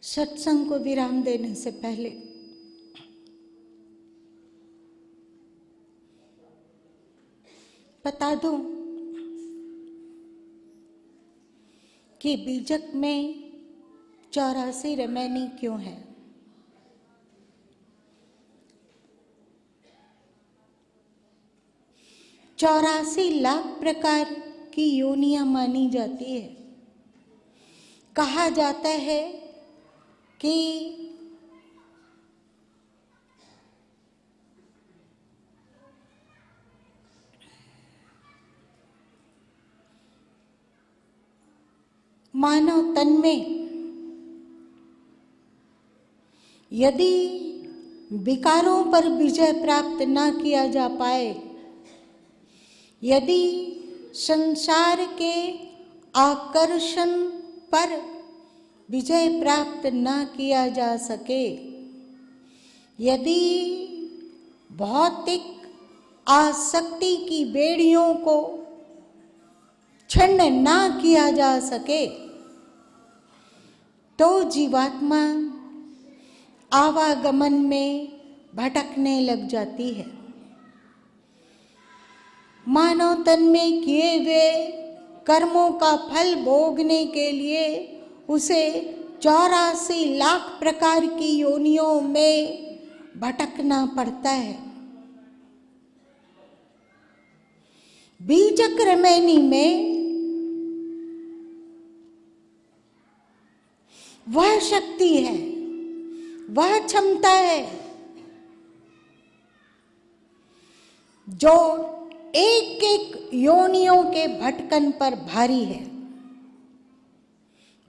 सत्संग को विराम देने से पहले बता दूं कि बीजक में 84 रमैनी क्यों है। चौरासी लाख प्रकार की योनियां मानी जाती है। कहा जाता है कि मानव तन में यदि विकारों पर विजय प्राप्त न किया जा पाए, यदि संसार के आकर्षण पर विजय प्राप्त न किया जा सके, यदि भौतिक आसक्ति की बेड़ियों को छिन्न न किया जा सके, तो जीवात्मा आवागमन में भटकने लग जाती है। मानव तन में किए हुए कर्मों का फल भोगने के लिए उसे 84 लाख प्रकार की योनियों में भटकना पड़ता है। बीजक रमैनी में वह शक्ति है, वह क्षमता है जो एक एक योनियों के भटकन पर भारी है।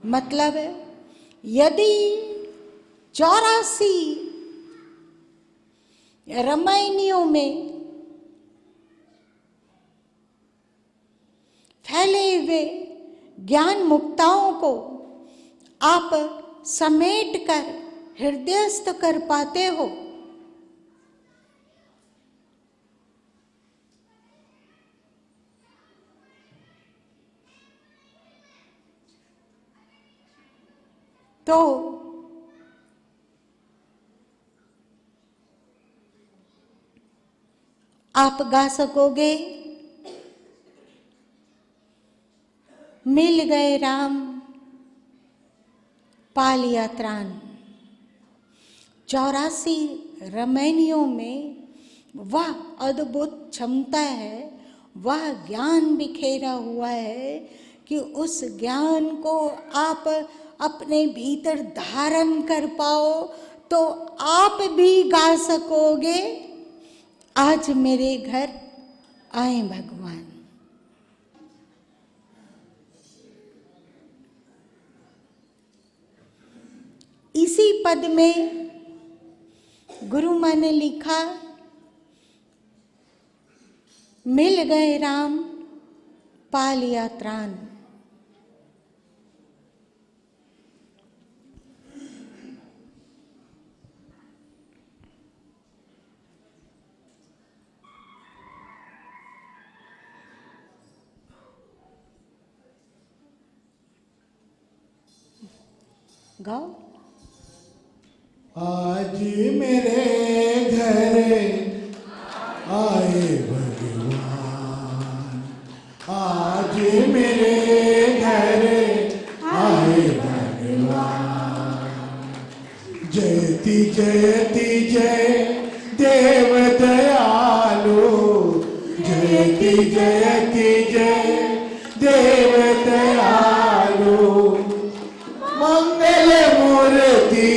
मतलब यदि 84 रमैनियों में फैले हुए ज्ञान मुक्ताओं को आप समेट कर हृदयस्थ कर पाते हो, तो आप गा सकोगे, मिल गए राम पा लिया त्राण। 84 रमैनियों में वह अद्भुत क्षमता है, वह ज्ञान बिखेरा हुआ है कि उस ज्ञान को आप अपने भीतर धारण कर पाओ तो आप भी गा सकोगे, आज मेरे घर आए भगवान। इसी पद में गुरु माँ ने लिखा, मिल गए राम पा लिया त्राण। गाओ। आज मेरे घर आए भगवान, आज मेरे घर आए भगवान। जयति जयति जय देव दयालु, जयति जयति जय देव दयालु। मंगल मूर्ति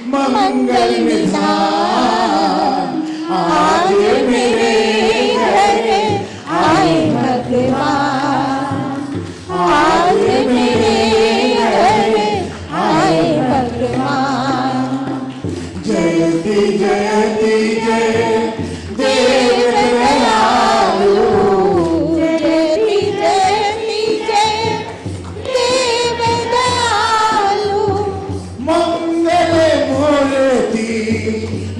मंगल निधान, आज मेरे घर आए भगवान, आज मेरे घर आए भगवान। जयति जयति जय देव दयालु, जयति जयति जय देव दयालु। मंगल मूर्ति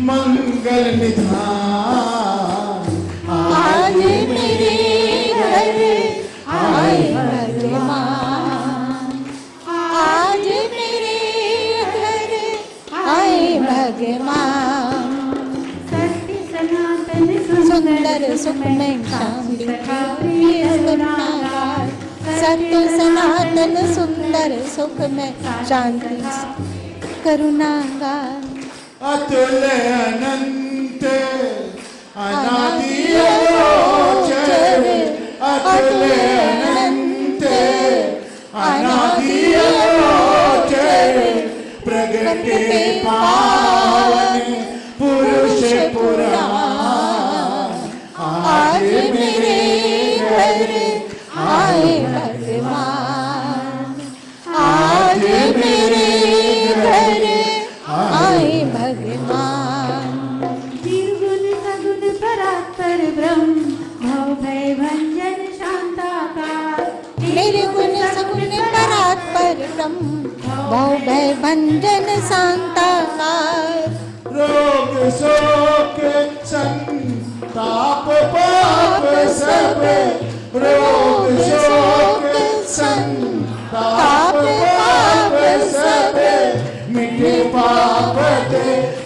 मंगल निधान, आज मेरे घर आए भगवान, आज मेरे भगवान। सत्य सनातन सुंदर सुखमय शांति प्रिय करुणागार। सत्य सनातन सुंदर सुखमय शांति करुणागार। अतुल अनंत अनादि अगोचर, अतुल अनंत अनादि अगोचर, प्रगटे पावन पुरुष पुराण। आज मेरे घर आए भगवान। आज मेरे घर आए भगवान। निर्गुण सगुण परात्पर ब्रह्म भव भय भंजन शांताकार। निर्गुण सगुण परात्पर ब्रह्म भव भय भंजन शांताकार। रोग शोक संताप पाप सब, रोग शोक संताप पाप सब, मिटे पापत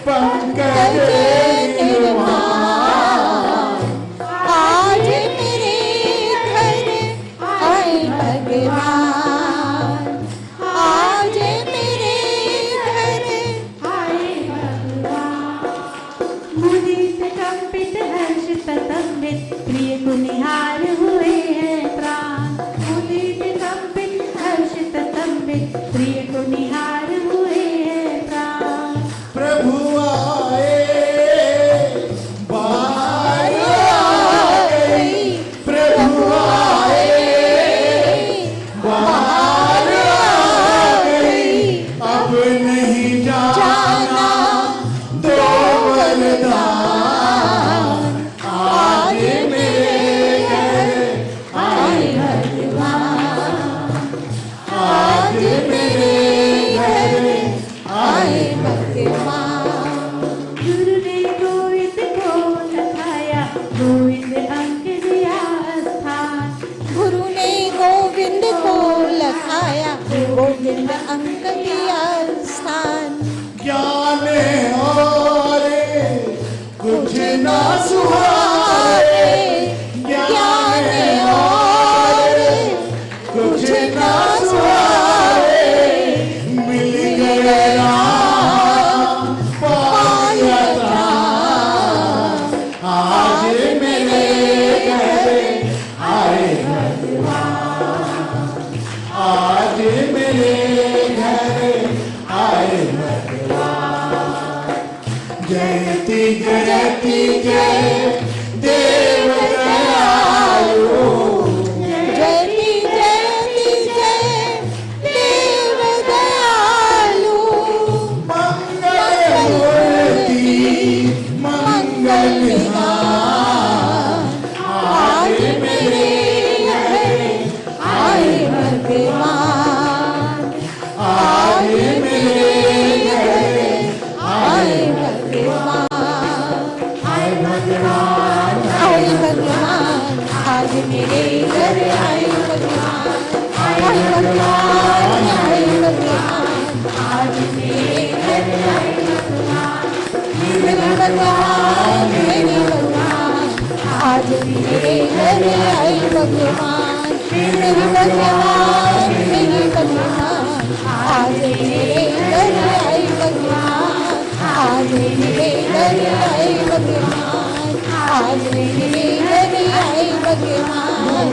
पंकज निर्वाण। आज मेरे घर आए भगवान। आज मेरे घर आए भगवान। मुदित कंपित हर्ष ततंबित प्रिय कुनिहार हुए हैं प्राण। मुदित कंपित हर्ष ततंबित प्रिय कुनिहार हुए हैं प्राण। प्रभु आए बाहर आ गई, प्रभु आए बाहर आ गई। अब नहीं जाना दो वरदान। आज मेरे घर आए भगवान। आज मेरे घर आए भगवान। गुरु ने गोविंद को लखाया, गोविंद अंक दिया स्थान। गुरु ने गोविंद को लखाया, गोविंद अंक दिया स्थान। ज्ञान और कुछ ना सुहाए, ज्ञान और कुछ ना सुहाए। मिल गए राम पाया राम। आज मेरे घर आए भगवान। आज मेरे घर आए भगवान। जयति जयति जय देव दयालु। जयति जयति जय देव दयालु। मंगल मूर्ति मंगल निधान। आज मेरे घर आए भगवान। आज मेरे घर आए भगवान। आए भगवान। आए भगवान। आज मेरे घर आए भगवान। आए भगवान। आए भगवान। आज मेरे घर आए भगवान। मेरे भगवान। मेरे भगवान। आज मेरे घर आए भगवान। मेरे भगवान। मेरे भगवान। आज मेरे घर आए भगवान। आज मेरे घर आए भगवान। आज मेरे घर आए भगवान।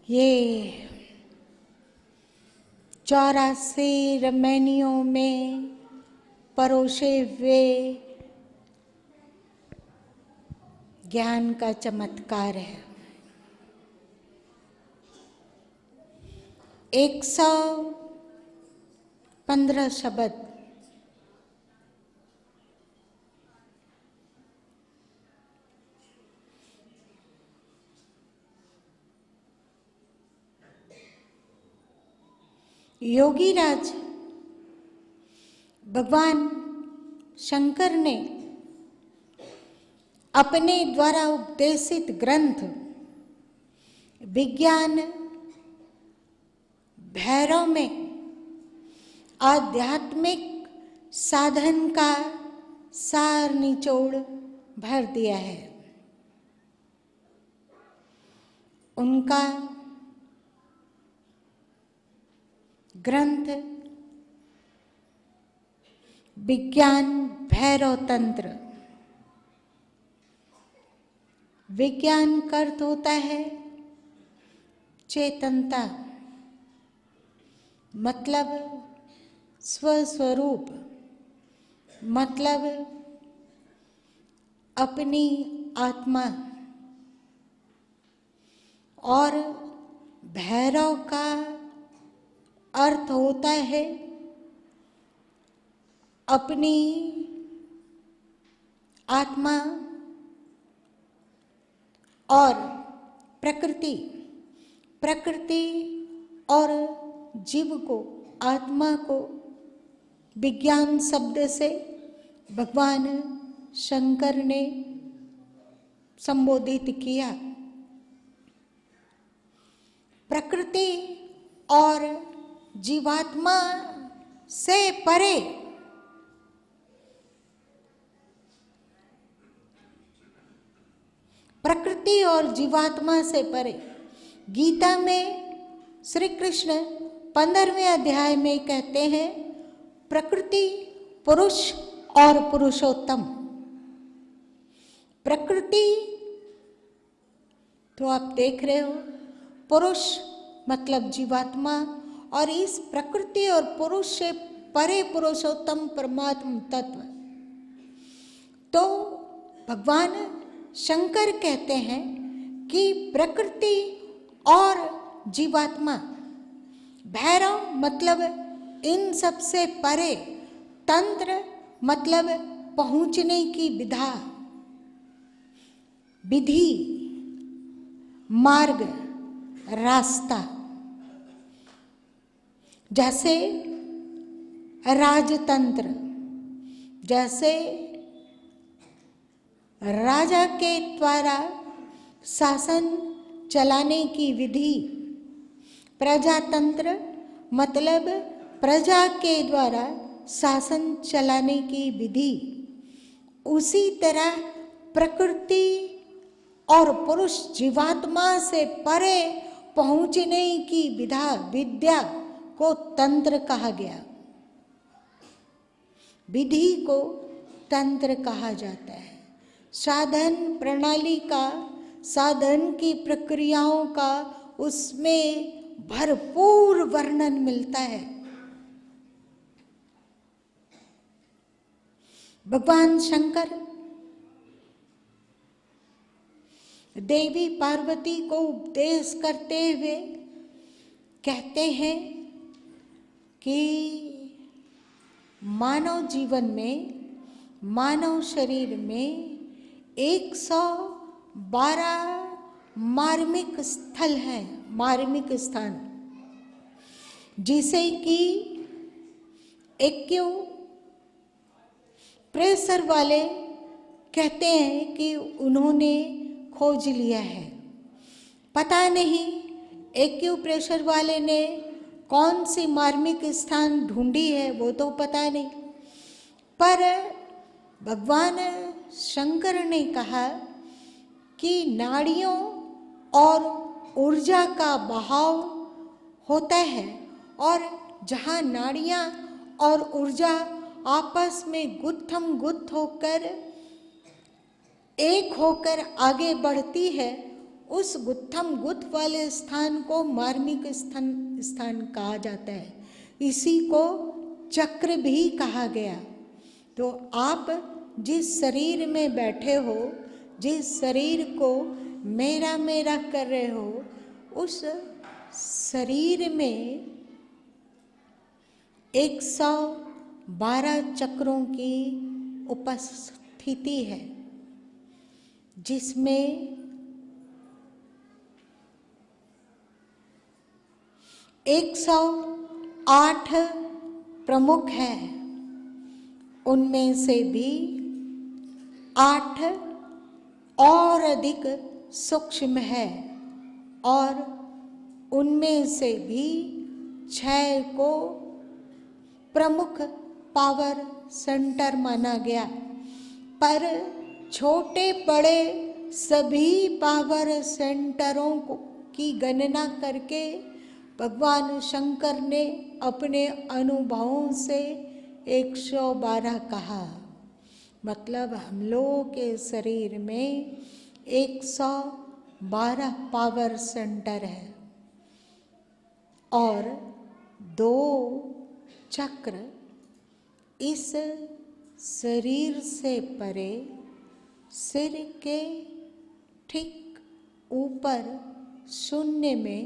ये 84 रमैनियों में परोसे हुए ज्ञान का चमत्कार है। 115 शब्द योगीराज भगवान शंकर ने अपने द्वारा उपदेशित ग्रंथ विज्ञान भैरव में आध्यात्मिक साधन का सार निचोड़ भर दिया है। उनका ग्रंथ विज्ञान भैरव तंत्र, विज्ञान का अर्थ होता है चेतनता, मतलब स्वस्वरूप, मतलब अपनी आत्मा, और भैरव का अर्थ होता है अपनी आत्मा और प्रकृति, प्रकृति और जीव को, आत्मा को विज्ञान शब्द से भगवान शंकर ने संबोधित किया। प्रकृति और जीवात्मा से परे प्रकृति और जीवात्मा से परे गीता में श्री कृष्ण 15वें अध्याय में कहते हैं प्रकृति पुरुष और पुरुषोत्तम। प्रकृति तो आप देख रहे हो, पुरुष मतलब जीवात्मा, और इस प्रकृति और पुरुष से परे पुरुषोत्तम परमात्म तत्व। तो भगवान शंकर कहते हैं कि प्रकृति और जीवात्मा, भैरव मतलब इन सब से परे, तंत्र मतलब पहुंचने की विधा, विधि, मार्ग, रास्ता। जैसे राजतंत्र, जैसे राजा के द्वारा शासन चलाने की विधि, प्रजातंत्र मतलब प्रजा के द्वारा शासन चलाने की विधि, उसी तरह प्रकृति और पुरुष जीवात्मा से परे पहुंचने की विधा, विद्या को तंत्र कहा गया। विधि को तंत्र कहा जाता है। साधन प्रणाली का, साधन की प्रक्रियाओं का उसमें भरपूर वर्णन मिलता है। भगवान शंकर देवी पार्वती को उपदेश करते हुए कहते हैं कि मानव जीवन में, मानव शरीर में 112 मार्मिक स्थल है, मार्मिक स्थान, जिसे कि एक्यू प्रेशर वाले कहते हैं कि उन्होंने खोज लिया है। पता नहीं एक्यू प्रेशर वाले ने कौन सी मार्मिक स्थान ढूंढी है, वो तो पता नहीं, पर भगवान शंकर ने कहा कि नाड़ियों और ऊर्जा का बहाव होता है, और जहाँ नाड़ियाँ और ऊर्जा आपस में गुत्थम गुत्थ होकर एक होकर आगे बढ़ती है, उस गुत्थम गुत्थ वाले स्थान को मार्मिक स्थान कहा जाता है। इसी को चक्र भी कहा गया। तो आप जिस शरीर में बैठे हो, जिस शरीर को मेरा मेरा कर रहे हो, उस शरीर में 112 चक्रों की उपस्थिति है, जिसमें 108 8 प्रमुख है, उनमें से भी 8 और अधिक सूक्ष्म है और उनमें से भी 6 को प्रमुख पावर सेंटर माना गया। पर छोटे बड़े सभी पावर सेंटरों की गणना करके भगवान शंकर ने अपने अनुभवों से 112 कहा। मतलब हम लोगों के शरीर में 112 पावर सेंटर है और 2 चक्र इस शरीर से परे सिर के ठीक ऊपर शून्य में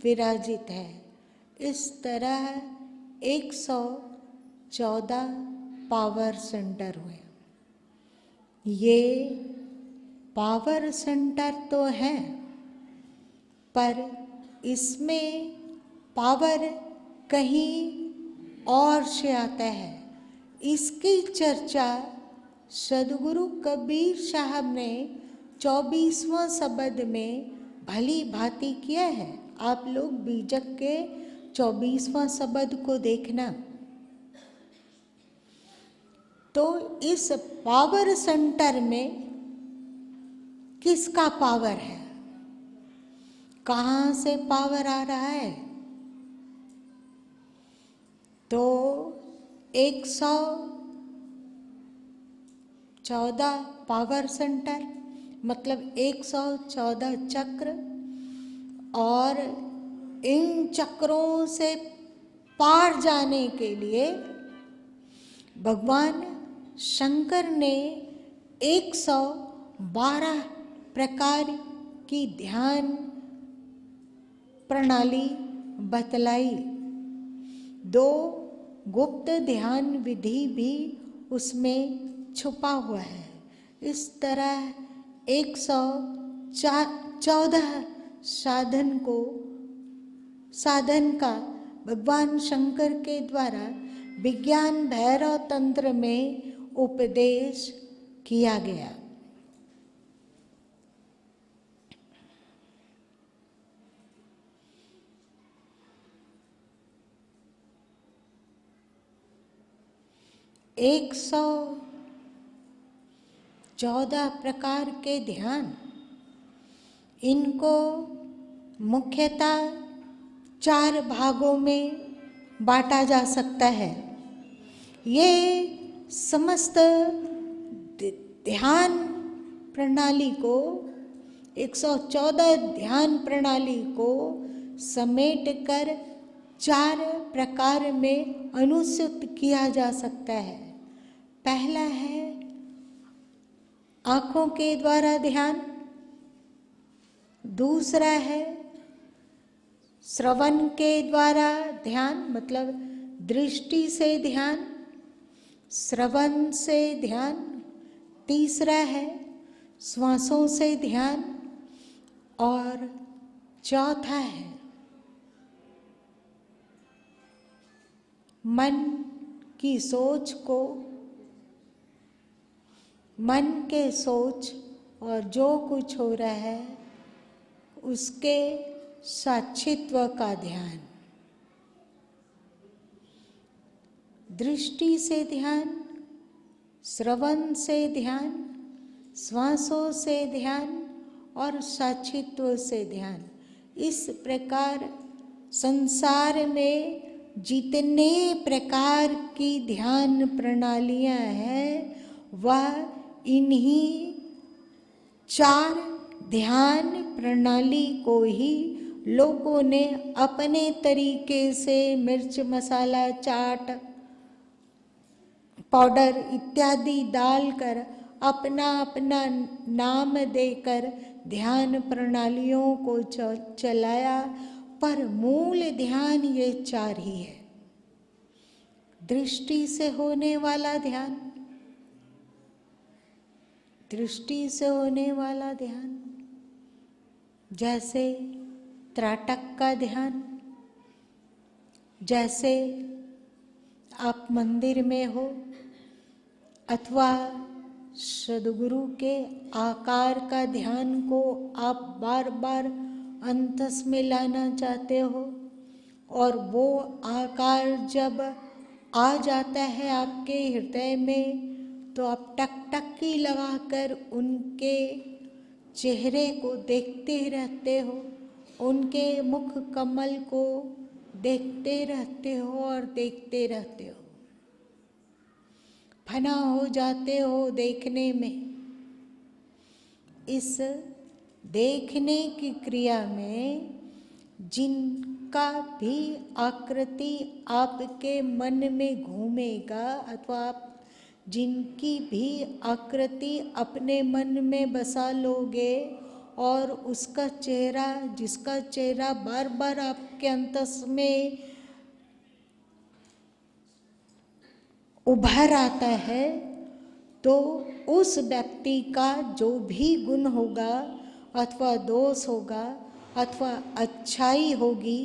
विराजित है। इस तरह 114 पावर सेंटर हुए। ये पावर सेंटर तो है, पर इसमें पावर कहीं और से आता है। इसकी चर्चा सदगुरु कबीर साहब ने 24वां शब्द में भली भांति किया है। आप लोग बीजक के 24वां शब्द को देखना। तो इस पावर सेंटर में किसका पावर है, कहाँ से पावर आ रहा है? तो 114 पावर सेंटर मतलब 114 चक्र, और इन चक्रों से पार जाने के लिए भगवान शंकर ने 112 प्रकार की ध्यान प्रणाली बतलाई। 2 गुप्त ध्यान विधि भी उसमें छुपा हुआ है। इस तरह 114 साधन का भगवान शंकर के द्वारा विज्ञान भैरव तंत्र में उपदेश किया गया। एक 114 प्रकार के ध्यान, इनको मुख्यतः 4 भागों में बांटा जा सकता है। ये समस्त ध्यान प्रणाली को 114 ध्यान प्रणाली को समेट कर 4 प्रकार में अनुसूचित किया जा सकता है। पहला है आँखों के द्वारा ध्यान, दूसरा है श्रवण के द्वारा ध्यान मतलब दृष्टि से ध्यान, श्रवण से ध्यान, तीसरा है श्वासों से ध्यान और चौथा है मन की सोच को, मन के सोच और जो कुछ हो रहा है उसके साक्षित्व का ध्यान। दृष्टि से ध्यान, श्रवण से ध्यान, श्वासों से ध्यान और साक्षित्व से ध्यान। इस प्रकार संसार में जितने प्रकार की ध्यान प्रणालियां हैं वह इन्हीं 4 ध्यान प्रणाली को ही लोगों ने अपने तरीके से मिर्च मसाला चाट पाउडर इत्यादि डालकर अपना अपना नाम देकर ध्यान प्रणालियों को चलाया, पर मूल ध्यान ये 4 ही है। दृष्टि से होने वाला ध्यान, दृष्टि से होने वाला ध्यान जैसे त्राटक का ध्यान, जैसे आप मंदिर में हो अथवा सद्गुरु के आकार का ध्यान को आप बार बार अंतस में लाना चाहते हो, और वो आकार जब आ जाता है आपके हृदय में तो आप टकटकी लगाकर उनके चेहरे को देखते रहते हो, उनके मुख कमल को देखते रहते हो और देखते रहते हो, फना हो जाते हो देखने में। इस देखने की क्रिया में जिनका भी आकृति आपके मन में घूमेगा अथवा आप जिनकी भी आकृति अपने मन में बसा लोगे और उसका चेहरा, जिसका चेहरा बार बार आपके अंतस में उभर आता है, तो उस व्यक्ति का जो भी गुण होगा अथवा दोष होगा अथवा अच्छाई होगी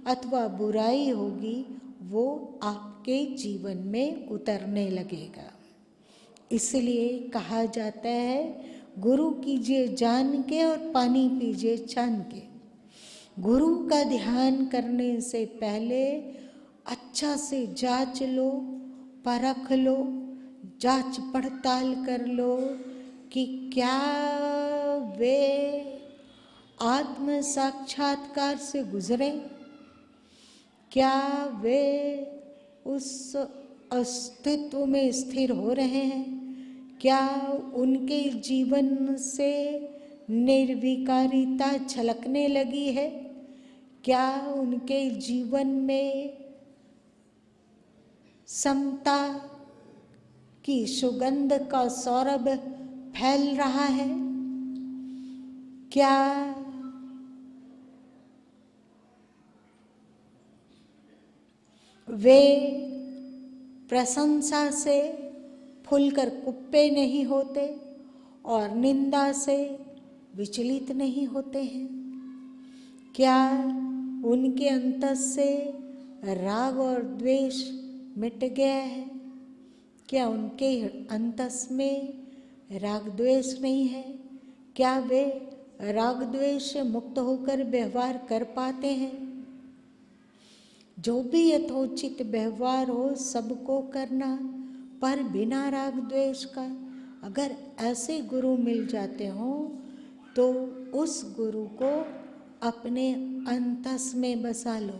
अथवा बुराई होगी, वो आपके जीवन में उतरने लगेगा। इसलिए कहा जाता है, गुरु कीजिए जान के और पानी पीजिए छान के। गुरु का ध्यान करने से पहले अच्छा से जांच लो, परख लो, जांच पड़ताल कर लो कि क्या वे आत्म साक्षात्कार से गुजरे, क्या वे उस अस्तित्व में स्थिर हो रहे हैं, क्या उनके जीवन से निर्विकारिता छलकने लगी है, क्या उनके जीवन में समता की सुगंध का सौरभ फैल रहा है, क्या वे प्रशंसा से फूलकर कुप्पे नहीं होते और निंदा से विचलित नहीं होते हैं, क्या उनके अंतस से राग और द्वेष मिट गया है, क्या उनके अंतस में राग द्वेष नहीं है, क्या वे राग द्वेष से मुक्त होकर व्यवहार कर पाते हैं। जो भी यथोचित व्यवहार हो सबको करना, पर बिना राग द्वेष का। अगर ऐसे गुरु मिल जाते हो तो उस गुरु को अपने अंतस में बसा लो।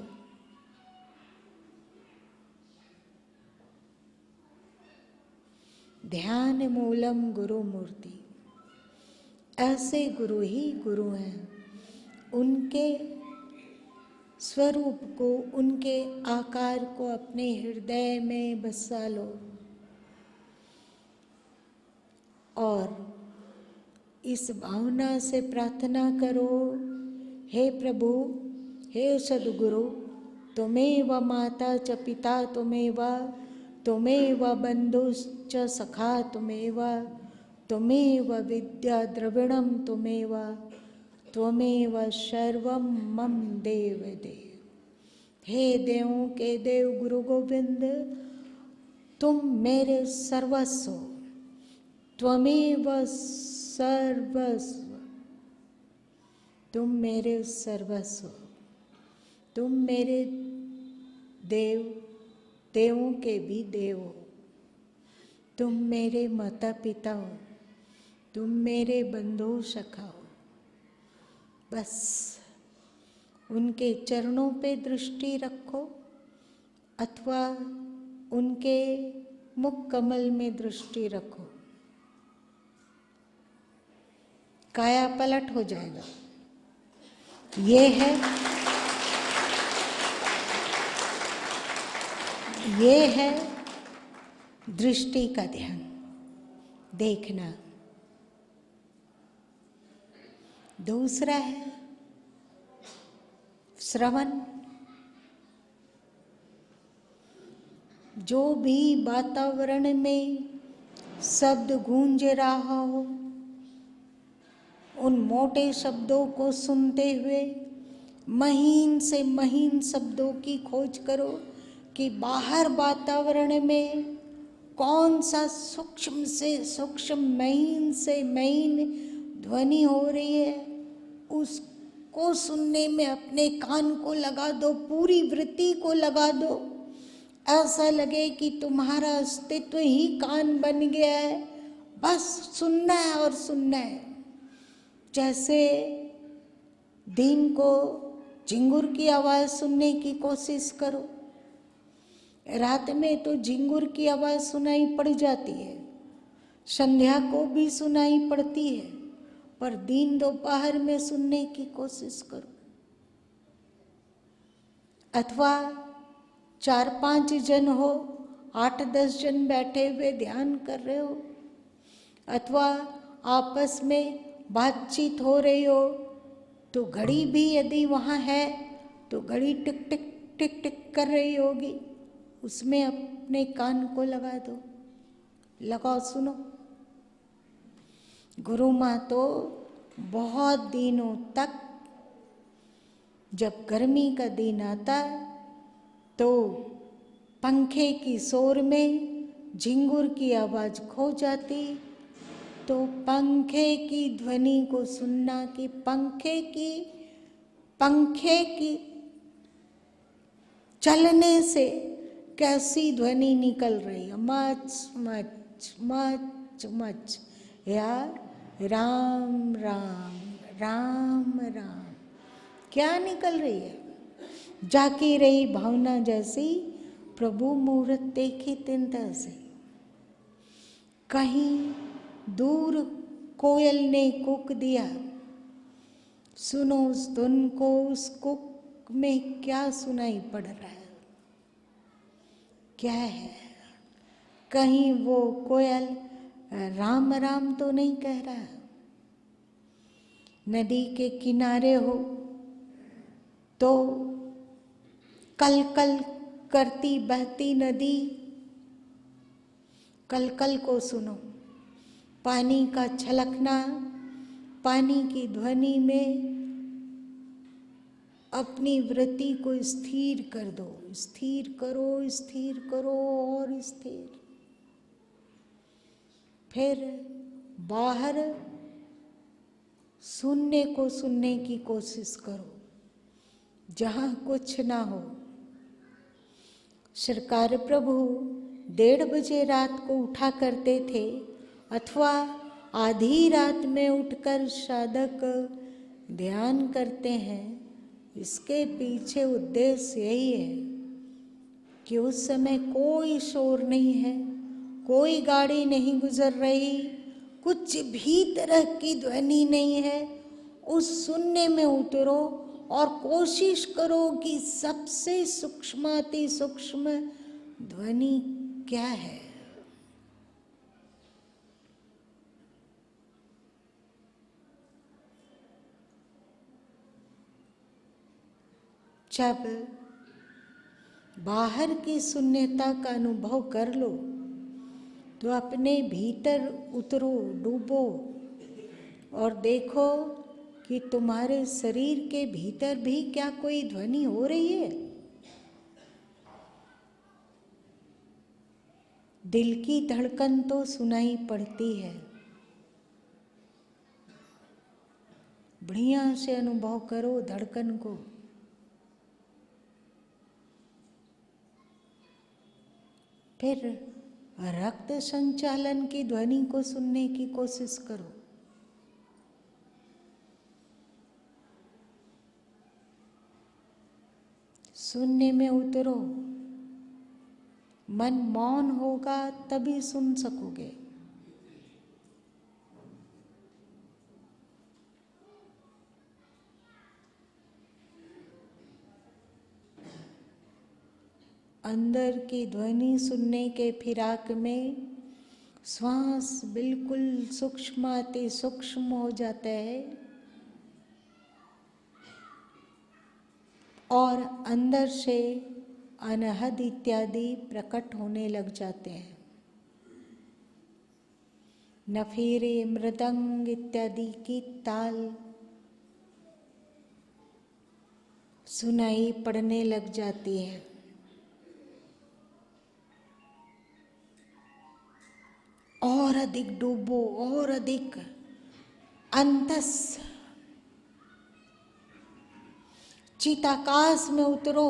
ध्यान मूलम गुरु मूर्ति, ऐसे गुरु ही गुरु हैं। उनके स्वरूप को, उनके आकार को अपने हृदय में बसा लो और इस भावना से प्रार्थना करो, हे प्रभु, हे सद्गुरु, त्वमेव माता च पिता त्वमेव, त्वमेव बन्धुश्च सखा त्वमेव, त्वमेव विद्या द्रविणं त्वमेव, त्वमेव सर्वं मम देव देव। हे देवों के देव गुरु गोविंद, तुम मेरे सर्वस्व, त्वमेव सर्वस्व, तुम मेरे सर्वस्व, तुम मेरे देव, देवों के भी देव हो, तुम मेरे माता पिता हो, तुम मेरे बंधु सखा हो। बस उनके चरणों पे दृष्टि रखो अथवा उनके मुख कमल में दृष्टि रखो, काया पलट हो जाएगा। ये है दृष्टि का ध्यान, देखना। दूसरा है श्रवण। जो भी वातावरण में शब्द गूंज रहा हो, उन मोटे शब्दों को सुनते हुए महीन से महीन शब्दों की खोज करो कि बाहर वातावरण में कौन सा सूक्ष्म से सूक्ष्म, महीन से महीन ध्वनि हो रही है। उसको सुनने में अपने कान को लगा दो, पूरी वृत्ति को लगा दो। ऐसा लगे कि तुम्हारा अस्तित्व ही कान बन गया है, बस सुनना है और सुनना है। जैसे दिन को झिंगुर की आवाज़ सुनने की कोशिश करो। रात में तो झिंगुर की आवाज़ सुनाई पड़ जाती है, संध्या को भी सुनाई पड़ती है, पर दिन दोपहर में सुनने की कोशिश करो। अथवा 4-5 जन हो, 8-10 जन बैठे हुए ध्यान कर रहे हो, अथवा आपस में बातचीत हो रही हो, तो घड़ी भी यदि वहाँ है तो घड़ी टिक टिक टिक टिक कर रही होगी, उसमें अपने कान को लगा दो, लगाओ, सुनो। गुरु माँ तो बहुत दिनों तक, जब गर्मी का दिन आता तो पंखे की शोर में झिंगुर की आवाज़ खो जाती, तो पंखे की ध्वनि को सुनना कि पंखे की चलने से कैसी ध्वनि निकल रही है, मच मच मच मच, या राम राम राम राम, क्या निकल रही है। जाकी रही भावना जैसी, प्रभु मुहूर्त देखी तिन तैसे। कहीं दूर कोयल ने कूक दिया, सुनो उस धुन को, उस कुक में क्या सुनाई पड़ रहा है, क्या है। कहीं वो कोयल राम राम तो नहीं कह रहा। नदी के किनारे हो तो कल कल करती बहती नदी, कल कल को सुनो। पानी का छलकना, पानी की ध्वनि में अपनी वृत्ति को स्थिर कर दो, स्थिर करो और स्थिर। फिर बाहर सुनने की कोशिश करो, जहाँ कुछ ना हो। सरकार प्रभु 1:30 बजे रात को उठा करते थे, अथवा आधी रात में उठकर साधक ध्यान करते हैं। इसके पीछे उद्देश्य यही है कि उस समय कोई शोर नहीं है, कोई गाड़ी नहीं गुजर रही, कुछ भी तरह की ध्वनि नहीं है। उस सुनने में उतरो और कोशिश करो कि सबसे सूक्ष्माति सूक्ष्म ध्वनि क्या है। जब बाहर की शून्यता का अनुभव कर लो तो अपने भीतर उतरो, डूबो और देखो कि तुम्हारे शरीर के भीतर भी क्या कोई ध्वनि हो रही है। दिल की धड़कन तो सुनाई पड़ती है, बढ़िया से अनुभव करो धड़कन को। फिर रक्त संचालन की ध्वनि को सुनने की कोशिश करो। सुनने में उतरो, मन मौन होगा तभी सुन सकोगे। अंदर की ध्वनि सुनने के फिराक में श्वास बिल्कुल सूक्ष्माति सूक्ष्म हो जाता है और अंदर से अनहद इत्यादि प्रकट होने लग जाते हैं। नफीरे, मृदंग इत्यादि की ताल सुनाई पड़ने लग जाती है। और अधिक डूबो, और अधिक अंतस चिताकाश में उतरो।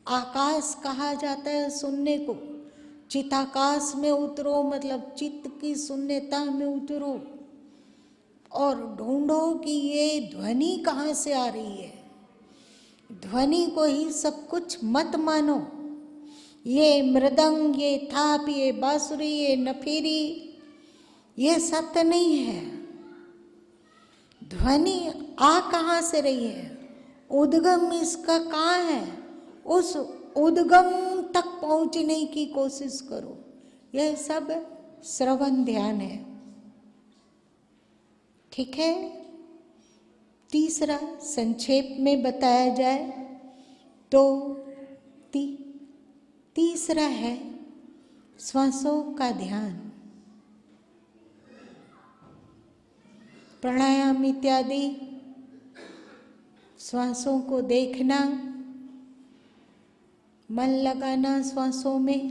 आकाश कहा जाता है सुनने को, चिताकाश में उतरो मतलब चित्त की शून्यता में उतरो और ढूंढो कि ये ध्वनि कहाँ से आ रही है। ध्वनि को ही सब कुछ मत मानो। ये मृदंग, ये थाप, ये बांसुरी, ये नफीरी, ये सत्य नहीं है। ध्वनि आ कहाँ से रही है, उद्गम इसका कहाँ है, उस उद्गम तक पहुंचने की कोशिश करो। यह सब श्रवण ध्यान है। ठीक है। तीसरा संक्षेप में बताया जाए तो तीसरा है श्वासों का ध्यान। प्राणायाम इत्यादि श्वासों को देखना, मन लगाना श्वासों में।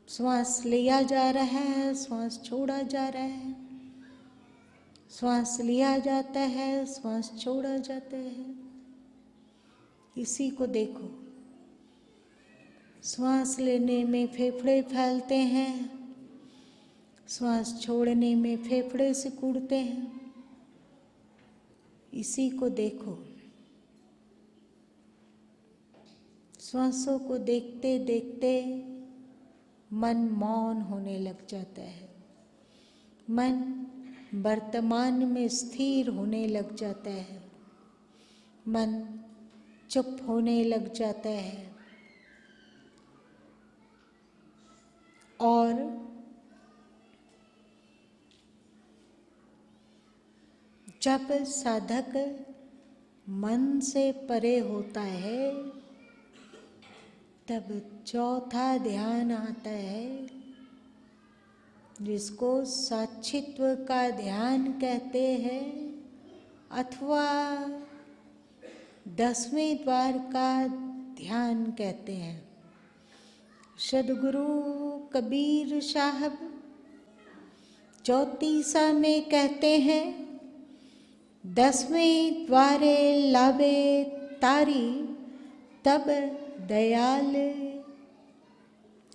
श्वास लिया जा रहा है, श्वास छोड़ा जा रहा है, श्वास लिया जाता है, श्वास छोड़ा जाता है। इसी को देखो। श्वास लेने में फेफड़े फैलते हैं, श्वास छोड़ने में फेफड़े सिकुड़ते हैं। इसी को देखो। श्वासों को देखते देखते मन मौन होने लग जाता है। मन वर्तमान में स्थिर होने लग जाता है। मन चुप होने लग जाता है। और जब साधक मन से परे होता है तब चौथा ध्यान आता है, जिसको साक्षित्व का ध्यान कहते हैं अथवा 10वें द्वार का ध्यान कहते हैं। सदगुरु कबीर साहब 34 में कहते हैं, 10वें द्वारे लावे तारी, तब दयाल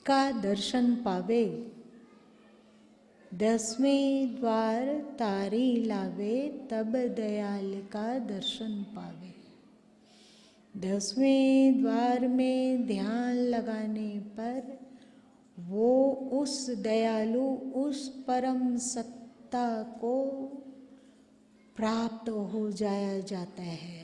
का दर्शन पावे। 10वें द्वार तारी लावे, तब दयाल का दर्शन पावे। 10वें द्वार में ध्यान लगाने पर वो उस दयालु, उस परम सत्ता को प्राप्त हो जाता है।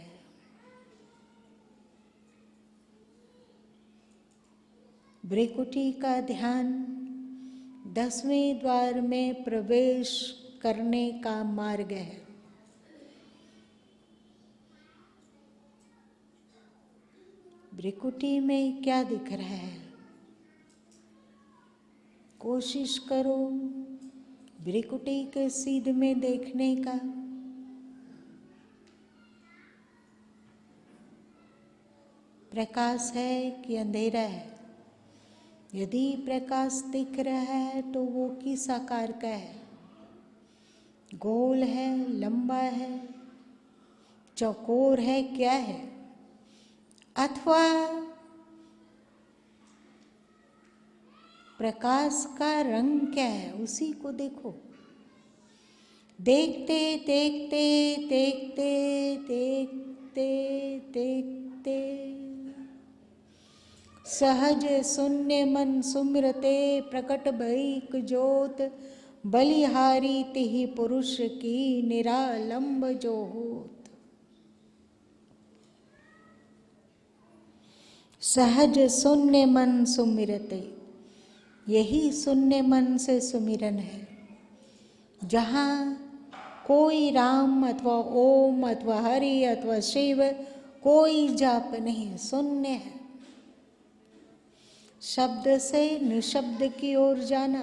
भ्रिकुटी का ध्यान 10वें द्वार में प्रवेश करने का मार्ग है। भ्रिकुटी में क्या दिख रहा है? कोशिश करो भ्रिकुटी के सीध में देखने का। प्रकाश है कि अंधेरा है? यदि प्रकाश दिख रहा है तो वो किस आकार का है? गोल है, लंबा है, चौकोर है, क्या है? अथवा प्रकाश का रंग क्या है, उसी को देखो। देखते देखते देखते देखते देखते सहज शून्य मन सुमिरते, प्रकट भइक जोत बलिहारी तिहि पुरुष की निरालंब जो होत। सहज शून्य मन सुमिरते, यही शून्य मन से सुमिरन है, जहाँ कोई राम अथवा ओम अथवा हरि अथवा शिव कोई जाप नहीं, शून्य है। शब्द से निशब्द की ओर जाना।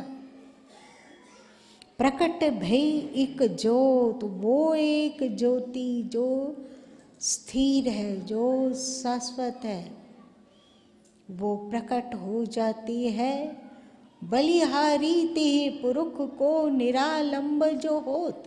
प्रकट भई एक ज्योत, वो एक ज्योति जो स्थिर है, जो शाश्वत है, वो प्रकट हो जाती है। बलिहारी तिहि पुरुष को निरालंब जो होत,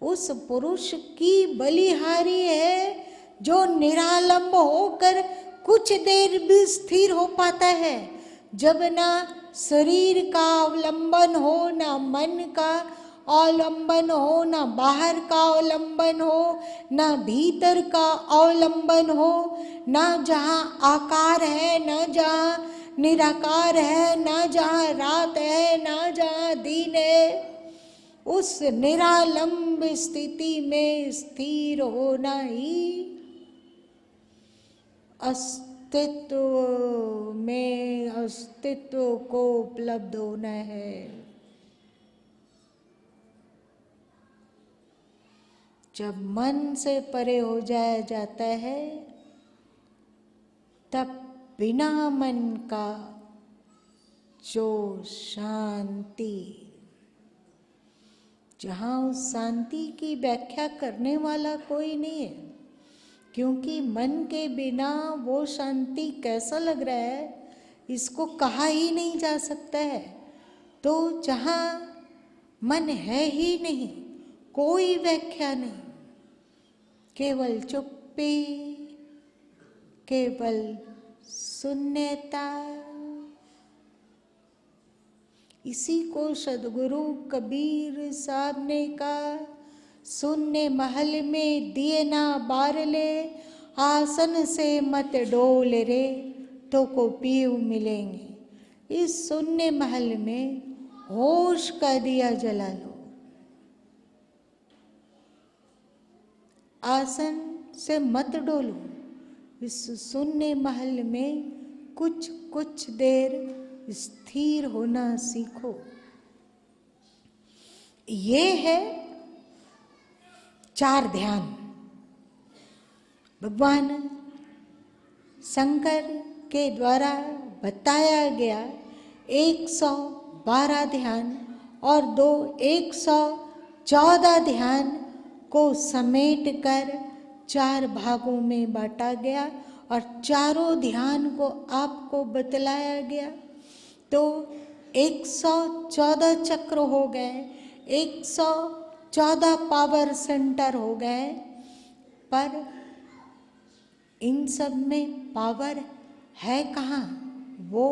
उस पुरुष की बलिहारी है जो निरालंब होकर कुछ देर भी स्थिर हो पाता है। जब ना शरीर का अवलंबन हो, ना मन का अवलंबन हो, ना बाहर का अवलंबन हो, ना भीतर का अवलंबन हो, ना जहाँ आकार है, ना जहाँ निराकार है, ना जहाँ रात है, ना जहाँ दिन है, उस निरालंब स्थिति में स्थिर होना ही अस्तित्व में अस्तित्व को उपलब्ध होना है। जब मन से परे हो जाया जाता है, तब बिना मन का जो शांति, जहाँ उस शांति की व्याख्या करने वाला कोई नहीं है, क्योंकि मन के बिना वो शांति कैसा लग रहा है इसको कहा ही नहीं जा सकता है। तो जहाँ मन है ही नहीं, कोई व्याख्या नहीं, केवल चुप्पी, केवल शून्यता, इसी को सदगुरु कबीर साहब ने कहा, शून्य महल में दिए ना बार ले, आसन से मत डोल रे, तो को पीऊ मिलेंगे। इस शून्य महल में होश का दिया जला लो, आसन से मत डोलो, इस शून्य महल में कुछ देर स्थिर होना सीखो। ये है 4 ध्यान। भगवान शंकर के द्वारा बताया गया 112 ध्यान और 114 ध्यान को समेट कर 4 भागों में बांटा गया और चारों ध्यान को आपको बतलाया गया। तो 114 चक्र हो गए, 114 पावर सेंटर हो गए, पर इन सब में पावर है कहाँ? वो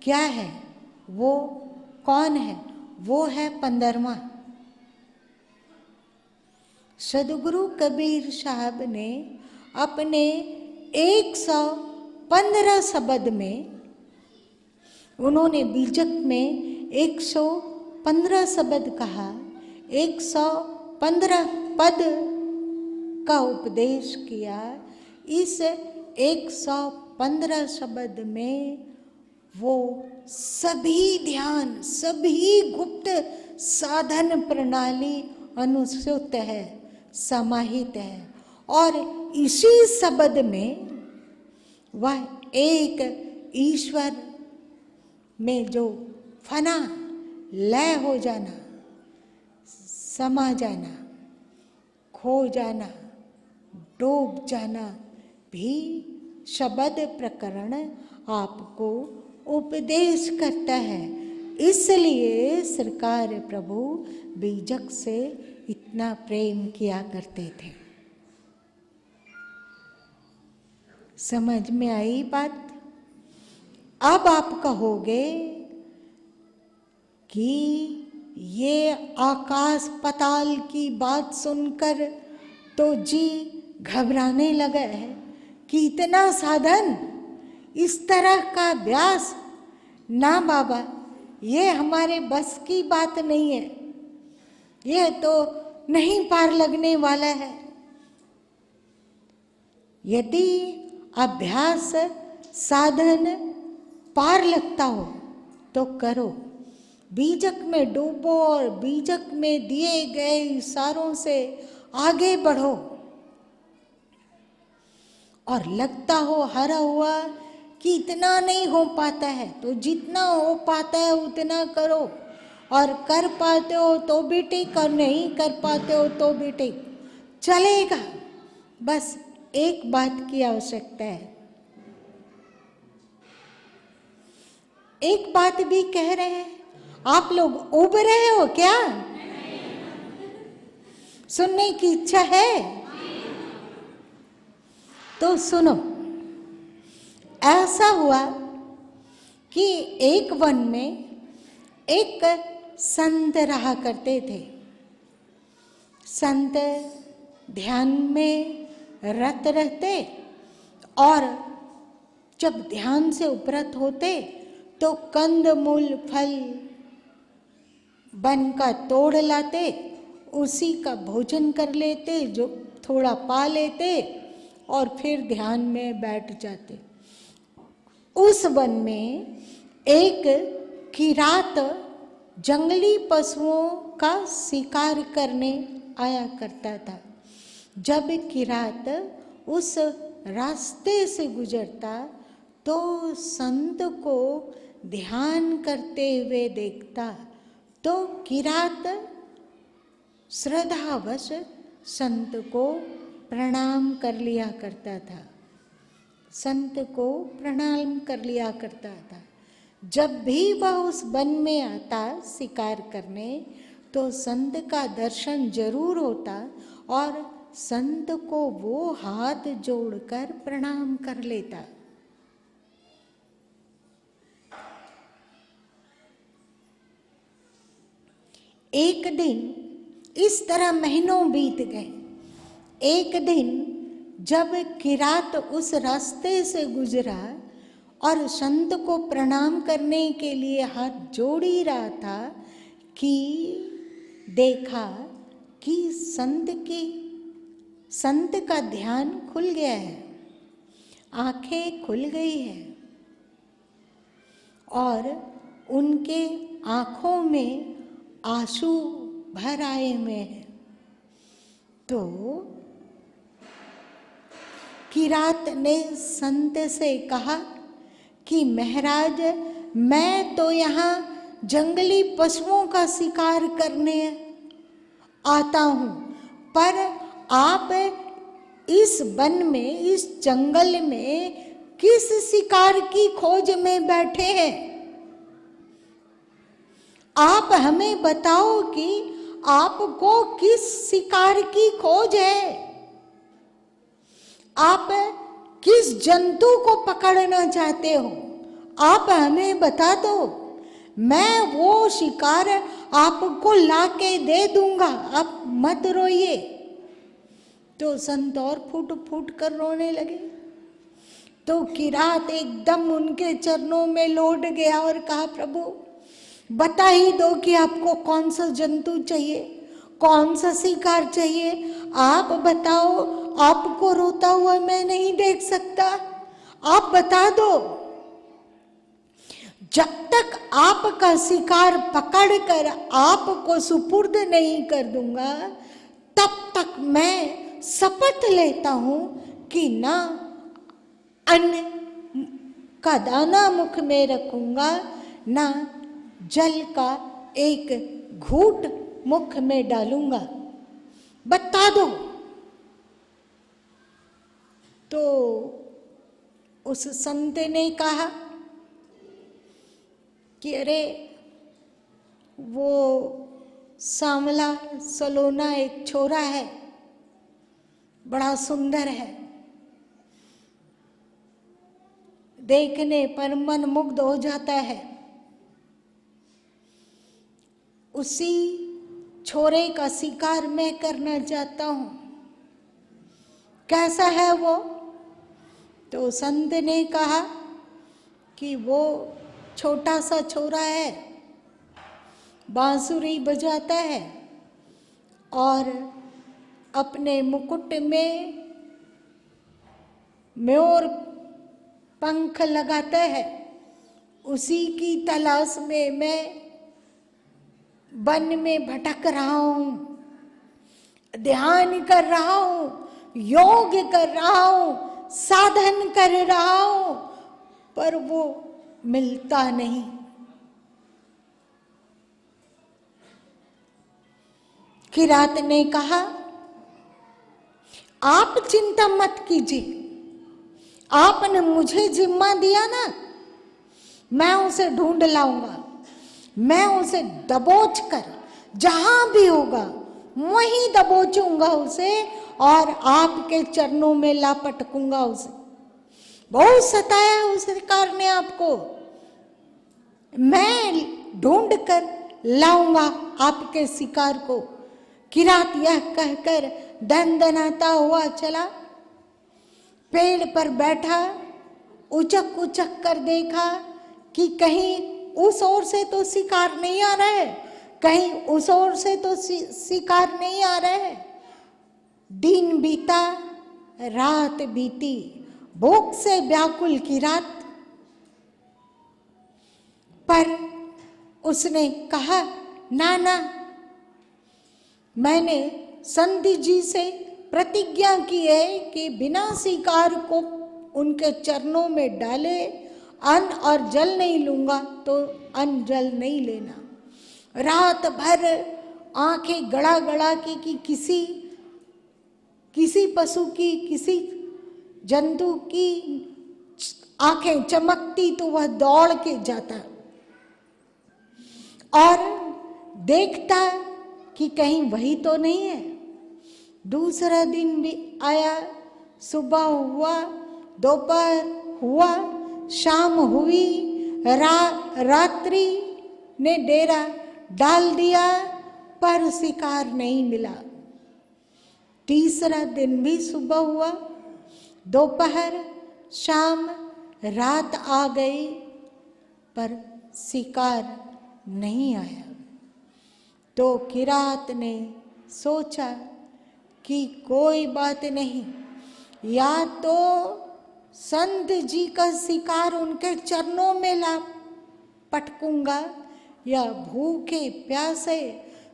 क्या है? वो कौन है? वो है 15वां। सदगुरु कबीर साहब ने अपने 115 शब्द में, उन्होंने बीजक में 115 शब्द कहा, 115 पद का उपदेश किया। इस 115 शब्द में वो सभी ध्यान, सभी गुप्त साधन प्रणाली अनुसूत है, समाहित है। और इसी शब्द में वह एक ईश्वर में जो फना, लय हो जाना, समा जाना, खो जाना, डूब जाना भी शब्द प्रकरण आपको उपदेश करता है। इसलिए सरकार प्रभु बीजक से इतना प्रेम किया करते थे। समझ में आई बात? अब आप कहोगे कि ये आकाश पाताल की बात सुनकर तो जी घबराने लगा है कि इतना साधन, इस तरह का अभ्यास, ना बाबा, ये हमारे बस की बात नहीं है, ये तो नहीं पार लगने वाला है। यदि अभ्यास साधन पार लगता हो तो करो, बीजक में डूबो और बीजक में दिए गए इशारों से आगे बढ़ो। और लगता हो हरा हुआ कि इतना नहीं हो पाता है, तो जितना हो पाता है उतना करो, और कर पाते हो तो भी ठीक, और नहीं कर पाते हो तो भी ठीक, चलेगा। बस एक बात की आवश्यकता है। एक बात भी कह रहे हैं, आप लोग उब रहे हो क्या? सुनने की इच्छा है तो सुनो। ऐसा हुआ कि एक वन में एक संत रहा करते थे। संत ध्यान में रत रहते और जब ध्यान से उपरत होते तो कंद मूल फल वन का तोड़ लाते, उसी का भोजन कर लेते, जो थोड़ा पा लेते और फिर ध्यान में बैठ जाते। उस वन में एक किरात जंगली पशुओं का शिकार करने आया करता था। जब किरात उस रास्ते से गुजरता तो संत को ध्यान करते हुए देखता तो किरात श्रद्धावश संत को प्रणाम कर लिया करता था। संत को प्रणाम कर लिया करता था। जब भी वह उस वन में आता शिकार करने तो संत का दर्शन जरूर होता और संत को वो हाथ जोड़कर प्रणाम कर लेता। एक दिन इस तरह महीनों बीत गए। एक दिन जब किरात उस रास्ते से गुजरा और संत को प्रणाम करने के लिए हाथ जोड़ ही रहा था कि देखा कि संत का ध्यान खुल गया है, आंखें खुल गई है और उनके आंखों में आंसू भर आए हुए हैं। तो किरात ने संत से कहा कि महाराज, मैं तो यहाँ जंगली पशुओं का शिकार करने आता हूँ, पर आप इस वन में, इस जंगल में किस शिकार की खोज में बैठे हैं? आप हमें बताओ कि आपको किस शिकार की खोज है? आप किस जंतु को पकड़ना चाहते हो? आप हमें बता दो, मैं वो शिकार आपको लाके दे दूंगा, आप मत रोइए। तो संत और फूट फूट कर रोने लगे। तो किरात एकदम उनके चरणों में लौट गया और कहा, प्रभु बता ही दो कि आपको कौन सा जंतु चाहिए, कौन सा शिकार चाहिए। आप बताओ, आपको रोता हुआ मैं नहीं देख सकता, आप बता दो। जब तक आपका शिकार पकड़कर आपको सुपुर्द नहीं कर दूंगा, तब तक मैं शपथ लेता हूं कि ना अन्न का दाना मुख में रखूंगा, ना जल का एक घूंट मुख में डालूंगा, बता दो। तो उस संत ने कहा कि अरे वो सांवला सलोना एक छोरा है, बड़ा सुंदर है, देखने पर मन मुग्ध हो जाता है। उसी छोरे का शिकार मैं करना चाहता हूं, कैसा है वो? तो संत ने कहा कि वो छोटा सा छोरा है, बांसुरी बजाता है और अपने मुकुट में मोर पंख लगाता है। उसी की तलाश में मैं वन में भटक रहा हूं, ध्यान कर रहा हूं, योग कर रहा हूं, साधन कर रहा हूं, पर वो मिलता नहीं। किरात ने कहा, आप चिंता मत कीजिए, आपने मुझे जिम्मा दिया ना, मैं उसे ढूंढ लाऊंगा, मैं उसे दबोच कर जहां भी होगा वहीं दबोचूंगा उसे और आपके चरणों में लापटकूंगा उसे। बहुत सताया उस शिकार ने आपको, मैं ढूंढ कर लाऊंगा आपके शिकार को। किरात यह कहकर दनदनाता हुआ चला, पेड़ पर बैठा, उचक उचक कर देखा कि कहीं उस ओर से तो शिकार नहीं आ रहा है, कहीं उस ओर से तो शिकार नहीं आ रहा है। दिन बीता, रात बीती, भूख से व्याकुल किरात, पर उसने कहा ना ना, मैंने संत जी से प्रतिज्ञा की है कि बिना शिकार को उनके चरणों में डाले अन्न और जल नहीं लूंगा, तो अन्न जल नहीं लेना। रात भर आंखें गड़ा गड़ा की कि किसी पशु की, किसी जंतु की आंखें चमकती तो वह दौड़ के जाता और देखता कि कहीं वही तो नहीं है। दूसरा दिन भी आया, सुबह हुआ, दोपहर हुआ, शाम हुई, रात्रि ने डेरा डाल दिया, पर शिकार नहीं मिला। तीसरा दिन भी सुबह हुआ, दोपहर, शाम, रात आ गई, पर शिकार नहीं आया। तो किरात ने सोचा कि कोई बात नहीं, या तो संत जी का शिकार उनके चरणों में ला पटकूंगा, या भूखे प्यासे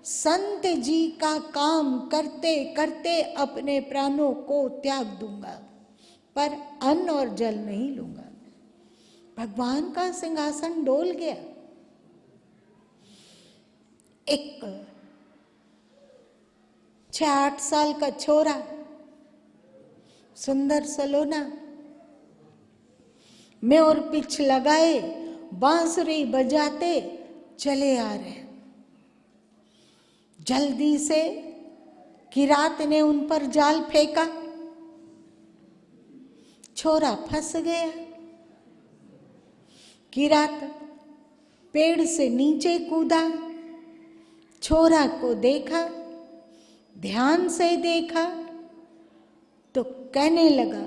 संत जी का काम करते करते अपने प्राणों को त्याग दूंगा, पर अन्न और जल नहीं लूंगा। भगवान का सिंहासन डोल गया। एक 6-8 साल का छोरा, सुंदर सलोना, में और पिछ लगाए बांसुरी बजाते चले आ रहे। जल्दी से किरात ने उन पर जाल फेंका, छोरा फंस गया। किरात पेड़ से नीचे कूदा, छोरा को देखा, ध्यान से देखा, तो कहने लगा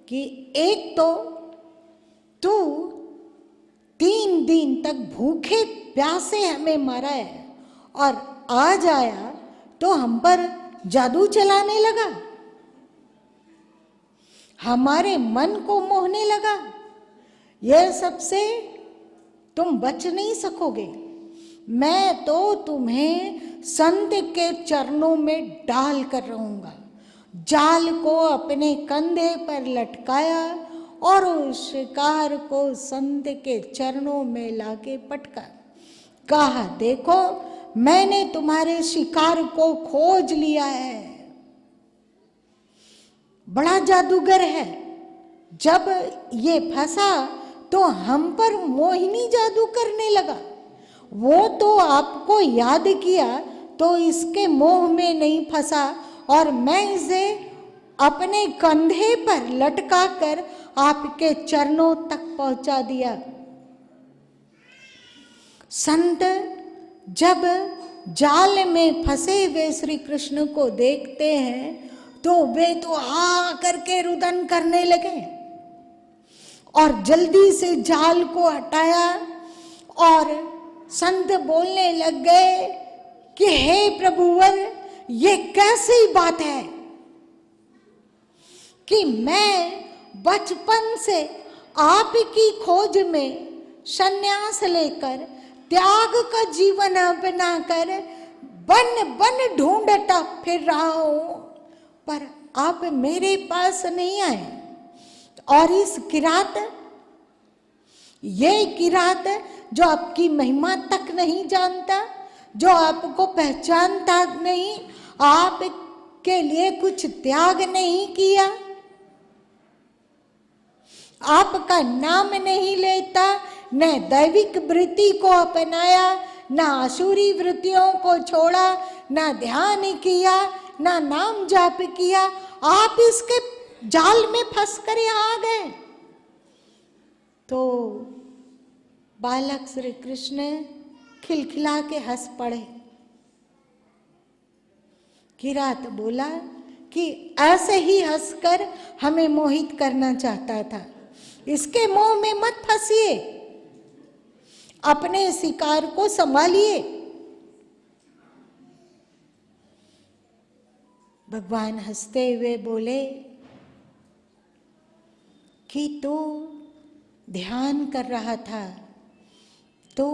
कि एक तो तू 3 दिन तक भूखे प्यासे हमें मारा है, और आज आया तो हम पर जादू चलाने लगा, हमारे मन को मोहने लगा। यह सबसे तुम बच नहीं सकोगे। मैं तो तुम्हें संत के चरणों में डाल कर रहूंगा। जाल को अपने कंधे पर लटकाया और उस शिकार को संत के चरणों में लाके पटका। कहा, देखो मैंने तुम्हारे शिकार को खोज लिया है। बड़ा जादूगर है। जब ये फंसा तो हम पर मोहिनी जादू करने लगा। वो तो आपको याद किया तो इसके मोह में नहीं फंसा, और मैं इसे अपने कंधे पर लटका कर आपके चरणों तक पहुंचा दिया। संत जब जाल में फंसे हुए श्री कृष्ण को देखते हैं तो वे तो हा करके रुदन करने लगे, और जल्दी से जाल को हटाया और संत बोलने लग गए कि हे प्रभुवर, ये कैसी बात है कि मैं बचपन से आपकी खोज में संन्यास लेकर त्याग का जीवन अपनाकर बन बन ढूंढता फिर रहा हूं, पर आप मेरे पास नहीं आए। और इस किरात, ये किरात जो आपकी महिमा तक नहीं जानता, जो आपको पहचानता नहीं, आप के लिए कुछ त्याग नहीं किया, आपका नाम नहीं लेता, न दैविक वृत्ति को अपनाया, न आसुरी वृत्तियों को छोड़ा, न ध्यान किया, न नाम जाप किया, आप इसके जाल में फंस कर यहां आ गए। तो बालक श्री कृष्ण खिलखिला के हंस पड़े। किरात बोला कि ऐसे ही हंसकर हमें मोहित करना चाहता था, इसके मोह में मत फंसिए, अपने शिकार को संभालिए। भगवान हंसते हुए बोले कि तू ध्यान कर रहा था, तू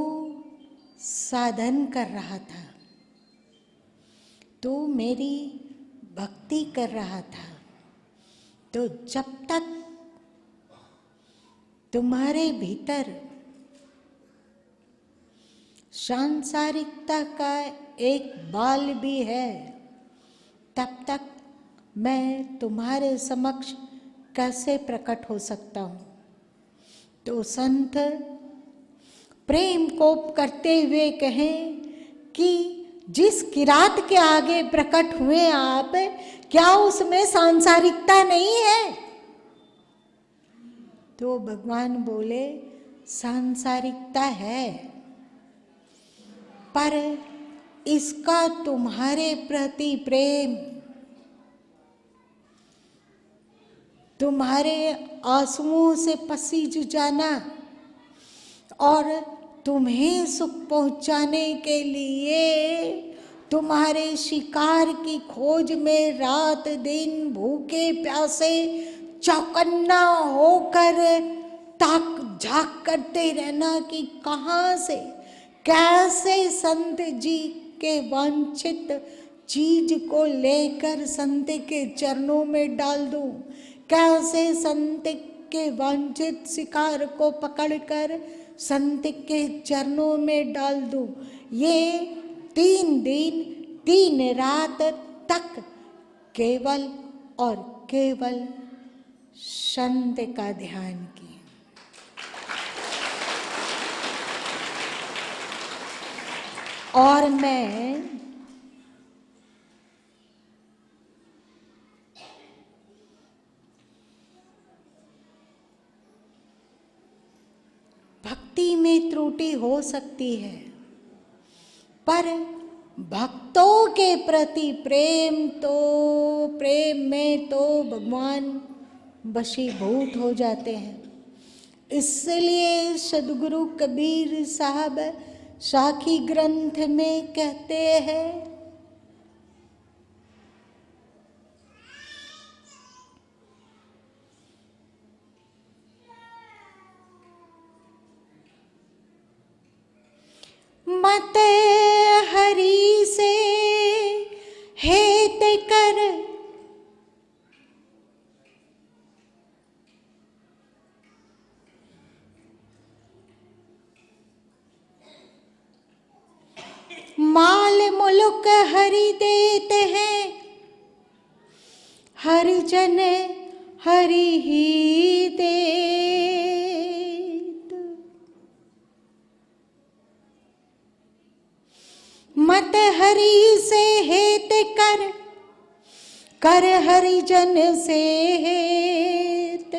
साधन कर रहा था, तू मेरी भक्ति कर रहा था, तो जब तक तुम्हारे भीतर सांसारिकता का एक बाल भी है, तब तक मैं तुम्हारे समक्ष कैसे प्रकट हो सकता हूँ। तो संत प्रेम कोप करते हुए कहें कि जिस किरात के आगे प्रकट हुए आप, क्या उसमें सांसारिकता नहीं है? तो भगवान बोले सांसारिकता है, पर इसका तुम्हारे प्रति प्रेम, तुम्हारे आंसुओं से पसीज जाना और तुम्हें सुख पहुंचाने के लिए तुम्हारे शिकार की खोज में रात दिन भूखे प्यासे चौकन्ना होकर ताक झाक करते रहना कि कहाँ से कैसे संत जी के वांछित चीज को लेकर संत के चरणों में डाल दूं, कैसे संत के वांछित शिकार को पकड़कर संत के चरणों में डाल दूं। ये 3 दिन 3 रात तक केवल और केवल संत का ध्यान किए। और मैं भक्ति में त्रुटि हो सकती है, पर भक्तों के प्रति प्रेम में तो भगवान वशीभूत हो जाते हैं। इसलिए सद्गुरु कबीर साहब साखी ग्रंथ में कहते हैं, मत हरि से हेत कर माल मुल्क हरि देते हैं, हरिजन हरि ही देत। मत हरि से हेत कर हरिजन से हेत।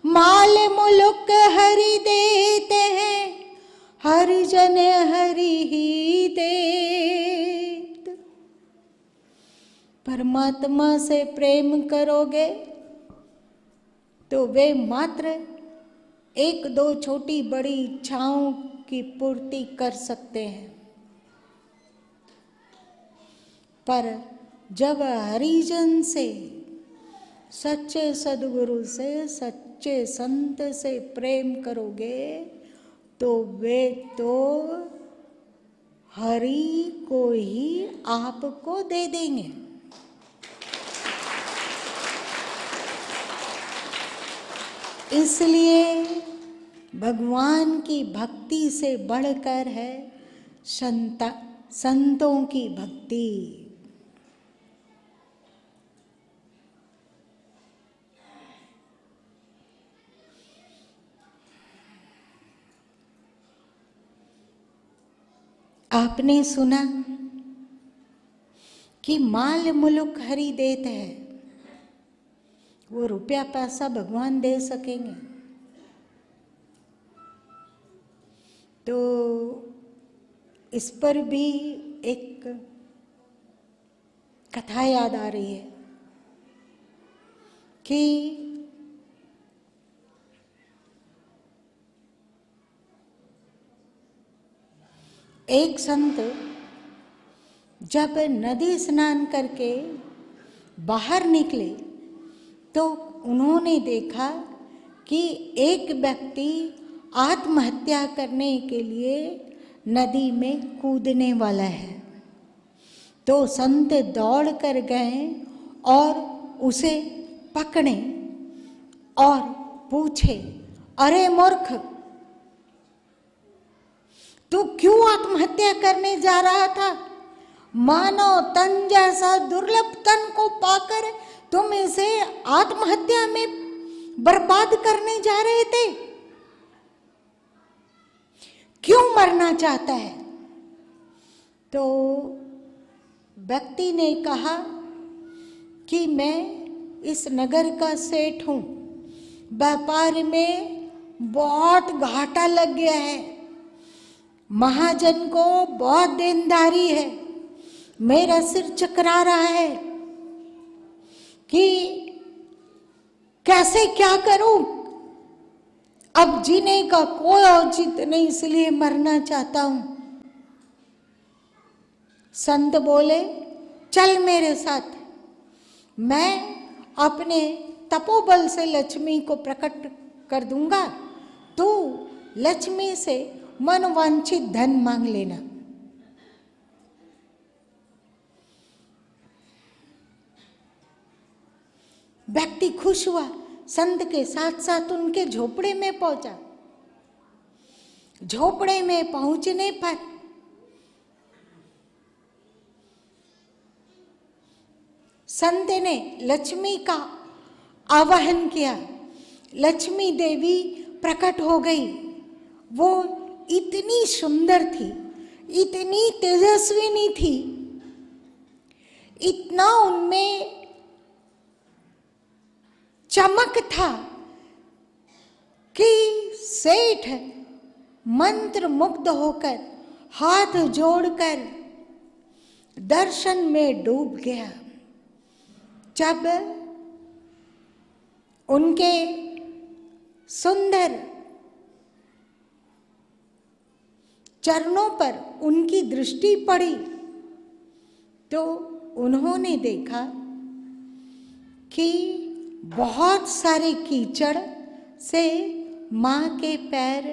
माल मुल्क हरि देते हैं, हरिजन हरि ही देत। परमात्मा से प्रेम करोगे तो वे मात्र 1-2 छोटी बड़ी इच्छाओं की पूर्ति कर सकते हैं, पर जब हरिजन से, सच्चे सद्गुरु से, सच्चे संत से प्रेम करोगे तो वे तो हरि को ही आपको दे देंगे। इसलिए भगवान की भक्ति से बढ़कर है संतों की भक्ति। आपने सुना कि माल मुल्क हरि देत है, वो रुपया पैसा भगवान दे सकेंगे? तो इस पर भी एक कथा याद आ रही है कि एक संत जब नदी स्नान करके बाहर निकले तो उन्होंने देखा कि एक व्यक्ति आत्महत्या करने के लिए नदी में कूदने वाला है। तो संत दौड़ कर गए और उसे पकड़े और पूछे, अरे मूर्ख, तू क्यों आत्महत्या करने जा रहा था? मानव तन जैसा दुर्लभ तन को पाकर तुम इसे आत्महत्या में बर्बाद करने जा रहे थे। क्यों मरना चाहता है? तो व्यक्ति ने कहा कि मैं इस नगर का सेठ हूं, व्यापार में बहुत घाटा लग गया है, महाजन को बहुत देनदारी है, मेरा सिर चकरा रहा है कि कैसे क्या करूं, अब जीने का कोई औचित्य नहीं, इसलिए मरना चाहता हूं। संत बोले, चल मेरे साथ, मैं अपने तपोबल से लक्ष्मी को प्रकट कर दूंगा, तू लक्ष्मी से मनवांछित धन मांग लेना। व्यक्ति खुश हुआ, संत के साथ साथ उनके झोपड़े में पहुंचा। झोपड़े में पहुंचने पर संत ने लक्ष्मी का आवाहन किया। लक्ष्मी देवी प्रकट हो गई। वो इतनी सुंदर थी, इतनी तेजस्विनी थी, इतना उनमें चमक था कि सेठ मंत्र मुग्ध होकर हाथ जोड़कर दर्शन में डूब गया। जब उनके सुंदर चरणों पर उनकी दृष्टि पड़ी तो उन्होंने देखा कि बहुत सारे कीचड़ से मां के पैर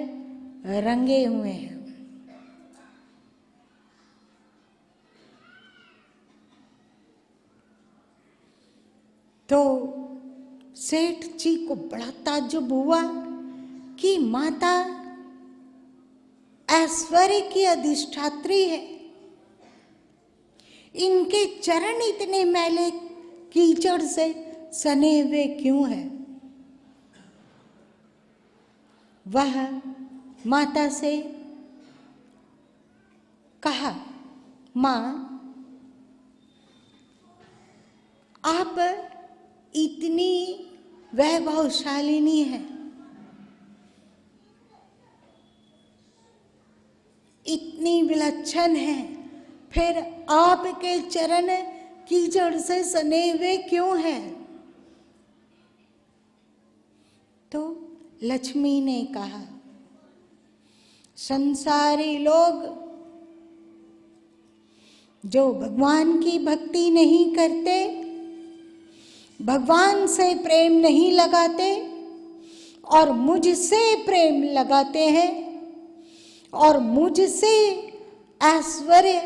रंगे हुए हैं। तो सेठ जी को बड़ा ताज्जुब हुआ कि माता ऐश्वर्य की अधिष्ठात्री है, इनके चरण इतने मैले कीचड़ से सने हुए क्यों है? वह माता से कहा, मां, आप इतनी वैभवशालिनी है, इतनी विलक्षण है, फिर आपके चरण कीचड़ से सने हुए क्यों हैं? तो लक्ष्मी ने कहा, संसारी लोग जो भगवान की भक्ति नहीं करते, भगवान से प्रेम नहीं लगाते और मुझसे प्रेम लगाते हैं और मुझसे ऐश्वर्य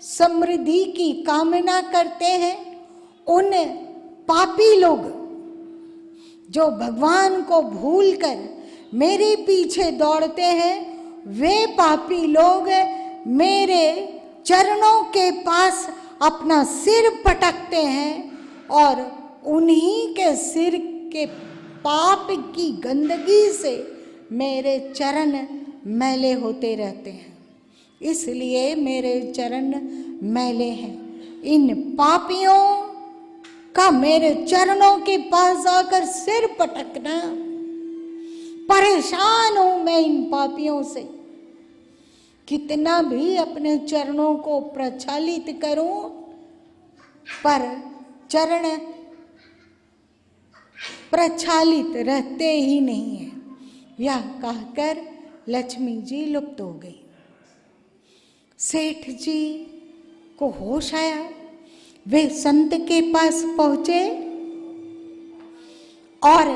समृद्धि की कामना करते हैं, उन पापी लोग जो भगवान को भूलकर मेरे पीछे दौड़ते हैं, वे पापी लोग मेरे चरणों के पास अपना सिर पटकते हैं और उन्हीं के सिर के पाप की गंदगी से मेरे चरण मैले होते रहते हैं। इसलिए मेरे चरण मैले हैं। इन पापियों का मेरे चरणों के पास आकर सिर पटकना, परेशान हूं मैं इन पापियों से। कितना भी अपने चरणों को प्रचालित करूं, पर चरण प्रचालित रहते ही नहीं है। यह कहकर लक्ष्मी जी लुप्त हो गई। सेठ जी को होश आया, वे संत के पास पहुंचे और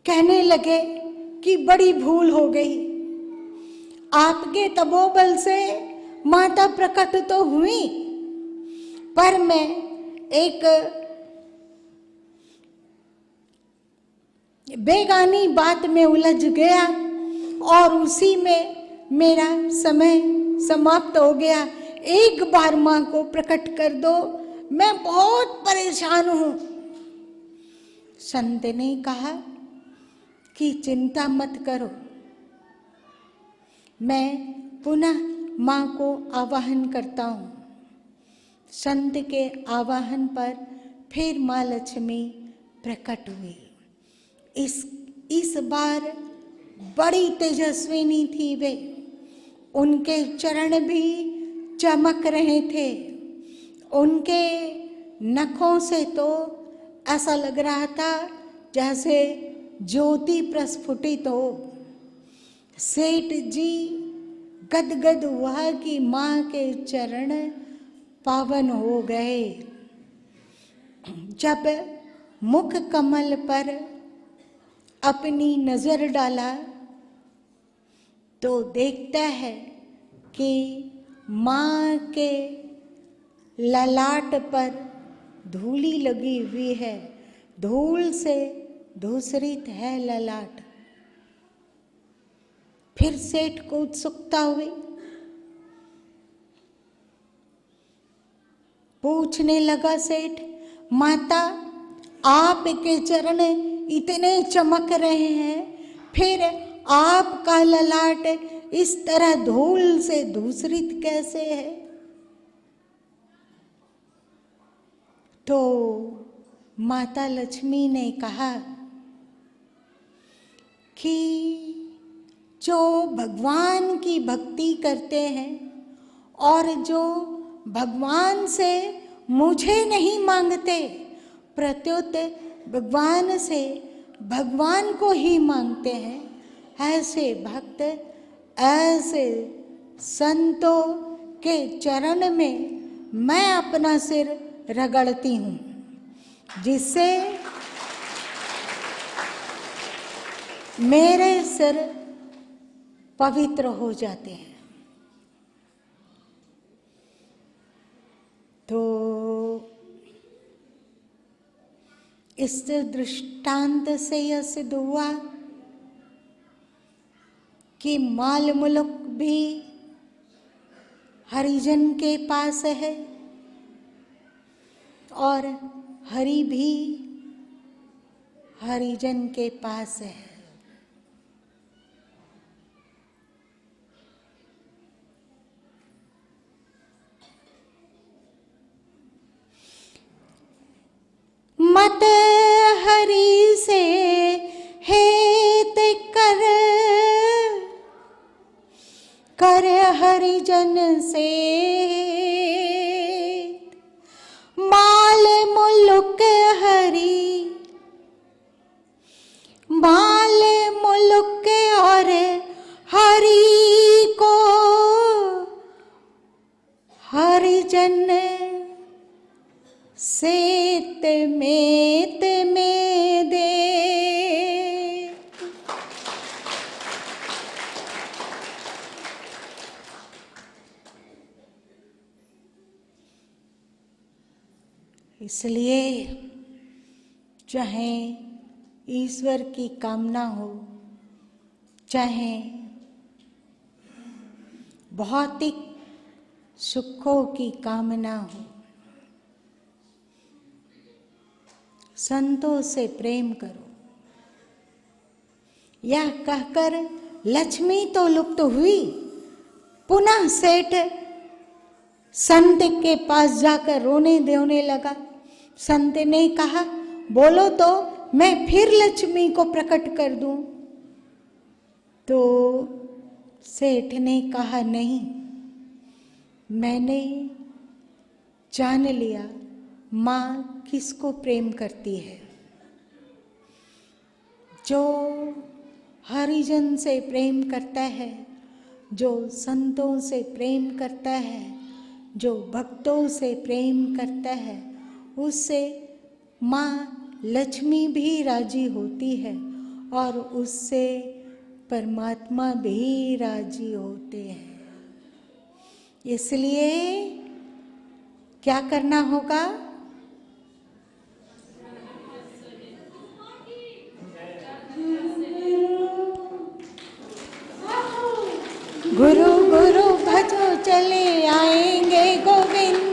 कहने लगे कि बड़ी भूल हो गई, आपके तपोबल से माता प्रकट तो हुई, पर मैं एक बेगानी बात में उलझ गया और उसी में मेरा समय समाप्त हो गया। एक बार मां को प्रकट कर दो, मैं बहुत परेशान हूं। संत ने कहा कि चिंता मत करो, मैं पुनः मां को आवाहन करता हूं। संत के आवाहन पर फिर मां लक्ष्मी प्रकट हुई। इस बार बड़ी तेजस्विनी थी वे, उनके चरण भी चमक रहे थे। उनके नखों से तो ऐसा लग रहा था जैसे ज्योति प्रस्फुटित हो। सेठ जी गदगद हुआ कि मां के चरण पावन हो गए। जब मुख कमल पर अपनी नजर डाला तो देखता है कि मां के ललाट पर धूली लगी हुई है, धूल से धूसरित है ललाट। फिर सेठ को उत्सुकता हुई, पूछने लगा सेठ, माता आपके चरण इतने चमक रहे हैं, फिर आपका ललाट इस तरह धूल से धूसरित कैसे है? तो माता लक्ष्मी ने कहा कि जो भगवान की भक्ति करते हैं और जो भगवान से मुझे नहीं मांगते, प्रत्युत भगवान से भगवान को ही मांगते हैं, ऐसे भक्त, ऐसे संतों के चरण में मैं अपना सिर रगड़ती हूँ, जिससे मेरे सिर पवित्र हो जाते हैं। तो इस दृष्टांत से यह सिद्ध हुआ कि माल मुल्क भी हरिजन के पास है और हरि भी हरिजन के पास है। मत हरि से हेत कर हरिजन से, माल मुल्क हरि, माल मुल्क और हरि को हरिजन सेत मेत में दे। इसलिए चाहे ईश्वर की कामना हो, चाहे भौतिक सुखों की कामना हो, संतों से प्रेम करो, यह कहकर लक्ष्मी तो लुप्त हुई। पुनः सेठ संत के पास जाकर रोने धोने लगा। संत ने कहा, बोलो तो मैं फिर लक्ष्मी को प्रकट कर दूं। तो सेठ ने कहा, नहीं, मैंने जान लिया माँ किसको प्रेम करती है। जो हरिजन से प्रेम करता है, जो संतों से प्रेम करता है, जो भक्तों से प्रेम करता है, उससे माँ लक्ष्मी भी राजी होती है और उससे परमात्मा भी राजी होते हैं। इसलिए क्या करना होगा? गुरु गुरु भजो चले आएंगे गोविंद।